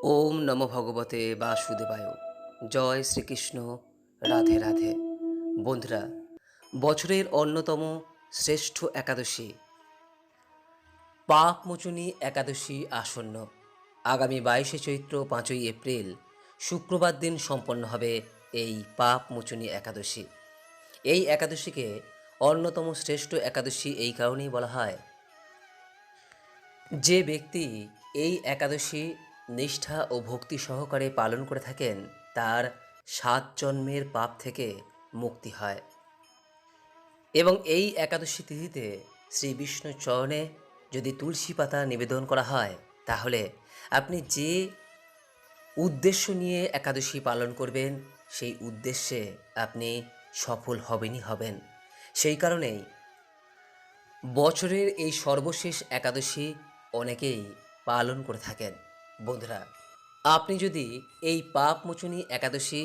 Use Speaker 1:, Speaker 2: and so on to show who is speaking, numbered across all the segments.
Speaker 1: ওম নমো ভগবতে বাসুদেবায়। জয় শ্রীকৃষ্ণ। রাধে রাধে। বন্ধুরা, বছরের অন্যতম শ্রেষ্ঠ একাদশী পাপমোচনী একাদশী আসন্ন। আগামী 22শে চৈত্র 5ই এপ্রিল শুক্রবার দিন সম্পন্ন হবে এই পাপমোচনী একাদশী। এই একাদশীকে অন্যতম শ্রেষ্ঠ একাদশী এই কারণেই বলা হয়, যে ব্যক্তি এই একাদশী নিষ্ঠা ও ভক্তি সহকারে পালন করে থাকেন তার 7 জন্মের পাপ থেকে মুক্তি হয়। এবং এই একাদশী তিথিতে শ্রী বিষ্ণুর চরণে যদি তুলসী পাতা নিবেদন করা হয়, তাহলে আপনি যে উদ্দেশ্য নিয়ে একাদশী পালন করবেন সেই উদ্দেশ্যে আপনি সফল হবেনই হবেন। সেই কারণেই বছরের এই সর্বশেষ একাদশী অনেকেই পালন করে থাকেন। বন্ধুরা, আপনি যদি এই পাপমোচনী একাদশী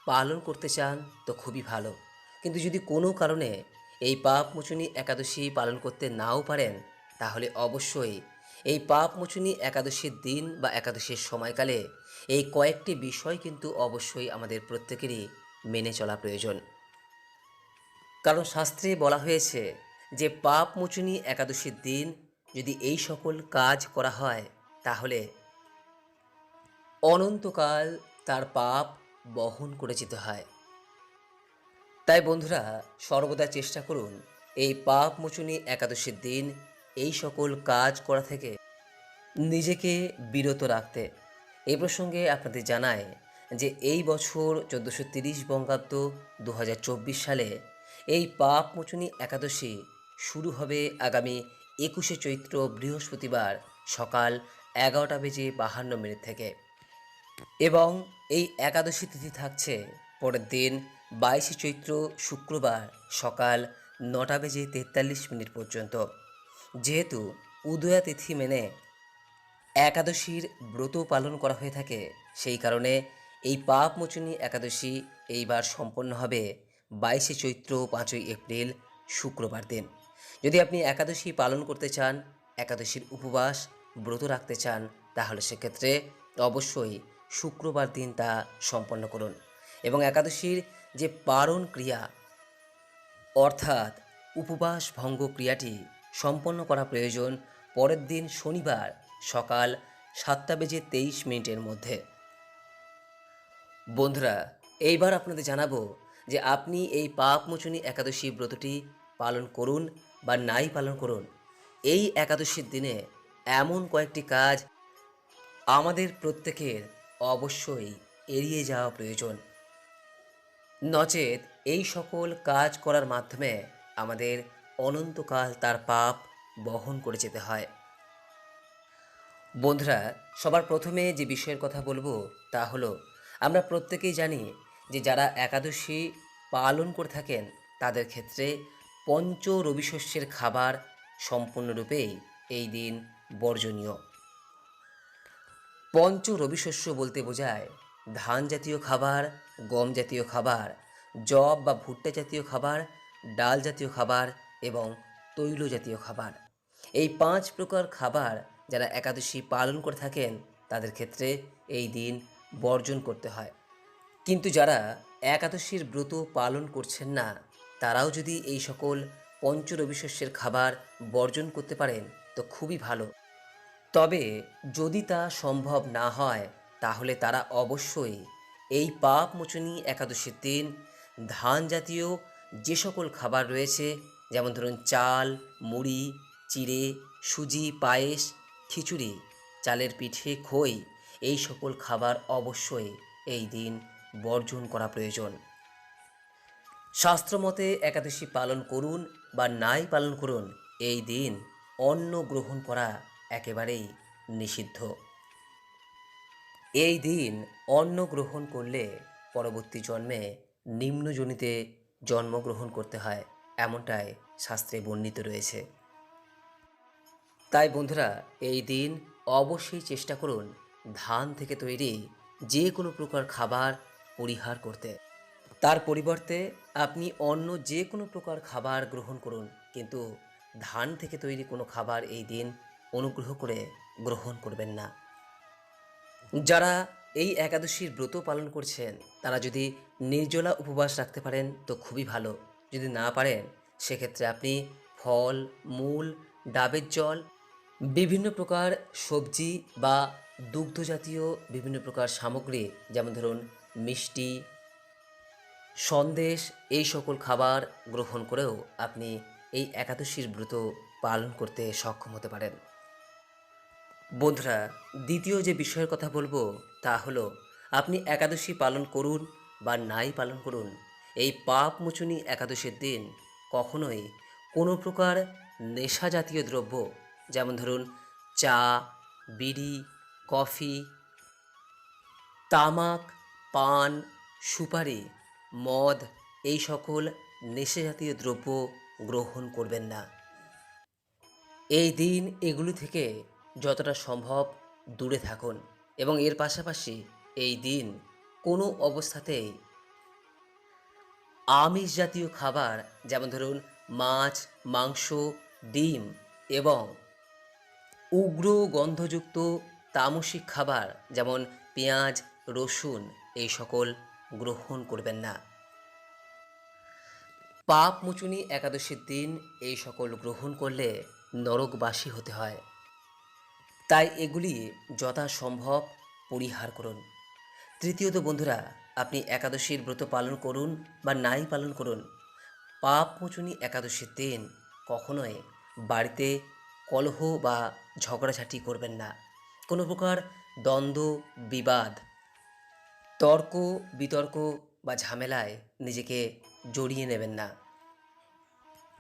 Speaker 1: পালন করতে চান তো খুবই ভালো, কিন্তু যদি কোনো কারণে এই পাপমোচনী একাদশী পালন করতে নাও পারেন, তাহলে অবশ্যই এই পাপমোচনী একাদশীর দিন বা একাদশীর সময়কালে এই কয়েকটি বিষয় কিন্তু অবশ্যই আমাদের প্রত্যেকেরই মেনে চলা প্রয়োজন। কারণ শাস্ত্রে বলা হয়েছে যে পাপমোচনী একাদশীর দিন যদি এই সকল কাজ করা হয়, তাহলে অনন্তকাল তার পাপ বহন করে যেতে হয়। তাই বন্ধুরা, সর্বদা চেষ্টা করুন এই পাপমোচনী একাদশীর দিন এই সকল কাজ করা থেকে নিজেকে বিরত রাখতে। এই প্রসঙ্গে আপনাদের জানায় যে এই বছর 1430 বঙ্গাব্দ 2024 সালে এই পাপমোচনী একাদশী শুরু হবে আগামী 21শে চৈত্র বৃহস্পতিবার সকাল 11:52 থেকে, এবং এই একাদশী তিথি থাকছে পরের দিন 22শে চৈত্র শুক্রবার সকাল 9:43 পর্যন্ত। যেহেতু উদয়া তিথি মেনে একাদশীর ব্রত পালন করা হয়ে থাকে, সেই কারণে এই পাপমোচনী একাদশী এইবার সম্পন্ন হবে 22শে চৈত্র 5ই এপ্রিল শুক্রবার দিন। যদি আপনি একাদশী পালন করতে চান, একাদশীর উপবাস ব্রত রাখতে চান, তাহলে সেক্ষেত্রে অবশ্যই শুক্রবার দিন তা সম্পন্ন করুন। এবং একাদশীর যে পারণ ক্রিয়া অর্থাৎ উপবাস ভঙ্গ ক্রিয়াটি সম্পন্ন করা প্রয়োজন পরের দিন শনিবার সকাল 7:23 মধ্যে। বন্ধুরা, এইবার আপনাদের জানাবো যে আপনি এই পাপমোচনী একাদশী ব্রতটি পালন করুন বা নাই পালন করুন, এই একাদশীর দিনে এমন কয়েকটি কাজ আমাদের প্রত্যেকের অবশ্যই এড়িয়ে যাওয়া প্রয়োজন। নচেত এই সকল কাজ করার মাধ্যমে আমাদের অনন্তকাল তার পাপ বহন করে যেতে হয়। বন্ধুরা, সবার প্রথমে যে বিষয়ের কথা বলবো তা হলো, আমরা প্রত্যেকেই জানি যে যারা একাদশী পালন করে থাকেন তাদের ক্ষেত্রে পঞ্চ রবিশস্যের খাবার সম্পূর্ণরূপেই এই দিন বর্জনীয়। পঞ্চ রবিশস্য বলতে বোঝায় ধান জাতীয় খাবার, গম জাতীয় খাবার, যব বা ভুট্টা জাতীয় খাবার, ডাল জাতীয় খাবার এবং তৈল জাতীয় খাবার। এই 5 প্রকার খাবার যারা একাদশী পালন করে থাকেন তাদের ক্ষেত্রে এই দিন বর্জন করতে হয়। কিন্তু যারা একাদশীর ব্রত পালন করছেন না, তারাও যদি এই সকল পঞ্চ রবিশস্যের খাবার বর্জন করতে পারেন তো খুবই ভালো। তবে যদি তা সম্ভব না হয়, তাহলে তারা অবশ্যই এই পাপমোচনী একাদশীর দিন ধান জাতীয় যে সকল খাবার রয়েছে, যেমন ধরুন চাল, মুড়ি, চিড়ে, সুজি, পায়েস, খিচুড়ি, চালের পিঠে, খই, এই সকল খাবার অবশ্যই এই দিন বর্জন করা প্রয়োজন। শাস্ত্রমতে একাদশী পালন করুন বা নাই পালন করুন, এই দিন অন্ন গ্রহণ করা একেবারেই নিষিদ্ধ। এই দিন অন্ন গ্রহণ করলে পরবর্তী জন্মে নিম্নজনিতে জন্মগ্রহণ করতে হয়, এমনটাই শাস্ত্রে বর্ণিত রয়েছে। তাই বন্ধুরা, এই দিন অবশ্যই চেষ্টা করুন ধান থেকে তৈরি যে কোনো প্রকার খাবার পরিহার করতে। তার পরিবর্তে আপনি অন্য যে কোনো প্রকার খাবার গ্রহণ করুন, কিন্তু ধান থেকে তৈরি কোনো খাবার এই দিন অনুগ্রহ করে গ্রহণ করবেন না। যারা এই একাদশীর ব্রত পালন করছেন তারা যদি নির্জলা উপবাস রাখতে পারেন তো খুবই ভালো। যদি না পারেন সেক্ষেত্রে আপনি ফল, মূল, ডাবের জল, বিভিন্ন প্রকার সবজি বা দুগ্ধজাতীয় বিভিন্ন প্রকার সামগ্রী, যেমন ধরুন মিষ্টি, সন্দেশ, এই সকল খাবার গ্রহণ করেও আপনি এই একাদশীর ব্রত পালন করতে সক্ষম হতে পারেন। বন্ধুরা, দ্বিতীয় যে বিষয়ের কথা বলবো তা হলো, আপনি একাদশী পালন করুন বা নাই পালন করুন, এই পাপমোচনী একাদশীর দিন কখনোই কোনো প্রকার নেশা জাতীয় দ্রব্য, যেমন ধরুন চা, বিড়ি, কফি, তামাক, পান, সুপারি, মদ, এই সকল নেশা জাতীয় দ্রব্য গ্রহণ করবেন না। এই দিন এগুলি থেকে যতটা সম্ভব দূরে থাকুন এবং এর পাশাপাশি এই দিন কোনো অবস্থাতেই আমিষ জাতীয় খাবার, যেমন ধরুন মাছ, মাংস, ডিম এবং উগ্র গন্ধযুক্ত তামসিক খাবার যেমন পেঁয়াজ, রসুন, এই সকল গ্রহণ করবেন না। পাপমোচনী একাদশীর দিন এই সকল গ্রহণ করলে নরকবাসী হতে হয়। তাই এগুলি যথাসম্ভব পরিহার করুন। তৃতীয়ত বন্ধুরা, আপনি একাদশীর ব্রত পালন করুন বা নাই পালন করুন, পাপমোচনী একাদশীর দিন কখনোই বাড়িতে কলহ বা ঝগড়াঝাটি করবেন না। কোনো প্রকার দ্বন্দ্ব, বিবাদ, তর্ক, বিতর্ক বা ঝামেলায় নিজেকে জড়িয়ে নেবেন না।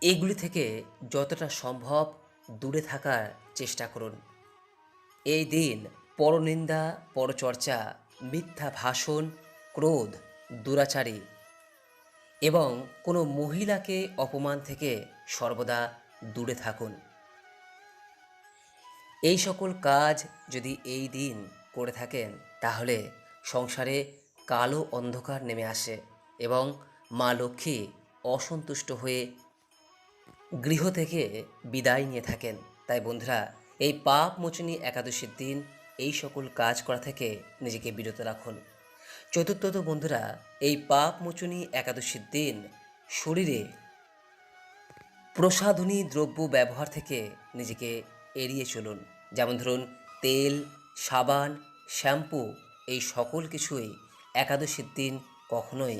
Speaker 1: এগুলি থেকে যতটা সম্ভব দূরে থাকার চেষ্টা করুন। এই দিন পরনিন্দা, পরচর্চা, মিথ্যা ভাষণ, ক্রোধ, দুরাচারী এবং কোনো মহিলাকে অপমান থেকে সর্বদা দূরে থাকুন। এই সকল কাজ যদি এই দিন করে থাকেন তাহলে সংসারে কালো অন্ধকার নেমে আসে এবং মা লক্ষ্মী অসন্তুষ্ট হয়ে গৃহ থেকে বিদায় নিয়ে থাকেন। তাই বন্ধুরা, এই পাপমোচনী একাদশীর দিন এই সকল কাজ করা থেকে নিজেকে বিরত রাখুন। চতুর্থত বন্ধুরা, এই পাপমোচনী একাদশীর দিন শরীরে প্রসাধনী দ্রব্য ব্যবহার থেকে নিজেকে এড়িয়ে চলুন। যেমন ধরুন তেল, সাবান, শ্যাম্পু, এই সকল কিছুই একাদশীর দিন কখনোই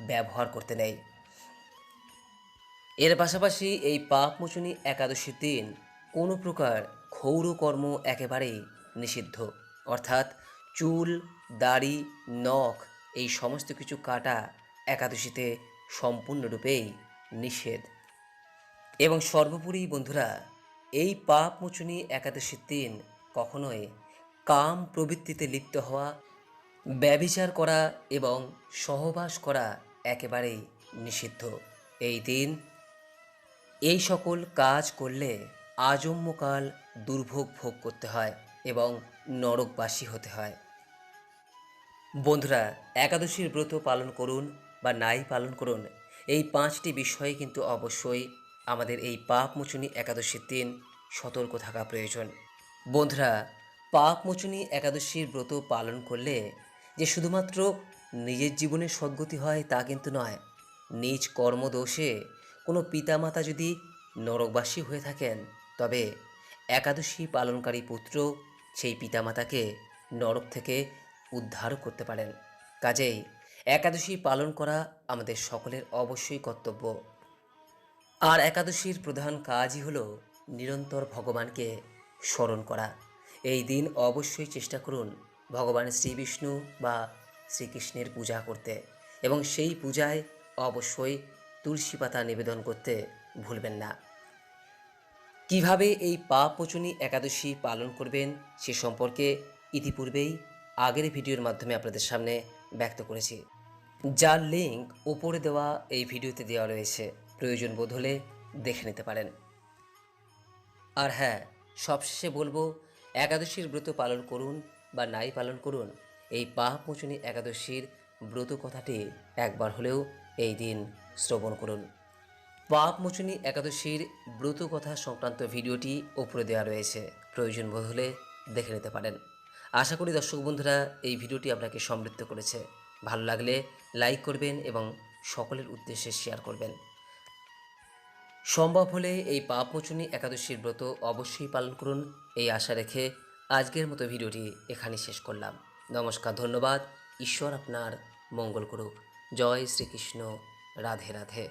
Speaker 1: ব্যবহার করতে নেই। এর পাশাপাশি এই পাপমোচনী একাদশীর দিন কোনো প্রকার ক্ষৌরকর্ম একেবারেই নিষিদ্ধ। অর্থাৎ চুল, দাড়ি, নখ, এই সমস্ত কিছু কাটা একাদশীতে সম্পূর্ণরূপেই নিষেধ। এবং সর্বোপরি বন্ধুরা, এই পাপমোচনী একাদশীর দিন কখনোই কাম প্রবৃত্তিতে লিপ্ত হওয়া, ব্যভিচার করা এবং সহবাস করা একেবারেই নিষিদ্ধ। এই দিন এই সকল কাজ করলে আজন্মকাল দুর্ভোগ ভোগ করতে হয় এবং নরকবাসী হতে হয়। বন্ধুরা, একাদশীর ব্রত পালন করুন বা নাই পালন করুন, এই পাঁচটি বিষয়ে কিন্তু অবশ্যই আমাদের এই পাপমোচনী একাদশীর দিন সতর্ক থাকা প্রয়োজন। বন্ধুরা, পাপমোচনী একাদশীর ব্রত পালন করলে যে শুধুমাত্র নিজের জীবনে সদ্গতি হয় তা কিন্তু নয়। নিজ কর্মদোষে কোনো পিতামাতা যদি নরকবাসী হয়ে থাকেন, তবে একাদশী পালনকারী পুত্র সেই পিতামাতাকে নরক থেকে উদ্ধারও করতে পারেন। কাজেই একাদশী পালন করা আমাদের সকলের অবশ্যই কর্তব্য। আর একাদশীর প্রধান কাজই হলো নিরন্তর ভগবানকে স্মরণ করা। এই দিন অবশ্যই চেষ্টা করুন ভগবান শ্রীবিষ্ণু বা শ্রীকৃষ্ণের পূজা করতে এবং সেই পূজায় অবশ্যই তুলসী পাতা নিবেদন করতে ভুলবেন না। কিভাবে এই পাপমোচনী একাদশী পালন করবেন সে সম্পর্কে ইতিপূর্বেই আগের ভিডিওর মাধ্যমে আপনাদের সামনে ব্যক্ত করেছি, যার লিঙ্ক ওপরে দেওয়া এই ভিডিওতে দেওয়া রয়েছে। প্রয়োজন বোধ হলে দেখে নিতে পারেন। আর হ্যাঁ, সবশেষে বলবো, একাদশীর ব্রত পালন করুন বা নাই পালন করুন, এই পাপমোচনী একাদশীর ব্রত কথাটি একবার হলেও এই দিন শ্রবণ করুন। পাপমোচনী একাদশীর ব্রত কথা সংক্রান্ত ভিডিওটি ওপরে দেওয়া রয়েছে, প্রয়োজন বোধ হলে দেখে নিতে পারেন। আশা করি দর্শক বন্ধুরা এই ভিডিওটি আপনাকে সমৃদ্ধ করেছে। ভালো লাগলে লাইক করবেন এবং সকলের উদ্দেশ্যে শেয়ার করবেন। সম্ভব হলে এই পাপমোচনী একাদশীর ব্রত অবশ্যই পালন করুন, এই আশা রেখে আজকের মতো ভিডিওটি এখানেই শেষ করলাম। নমস্কার, ধন্যবাদ। ঈশ্বর আপনার মঙ্গল করুক। জয় শ্রীকৃষ্ণ। রাধে রাধে।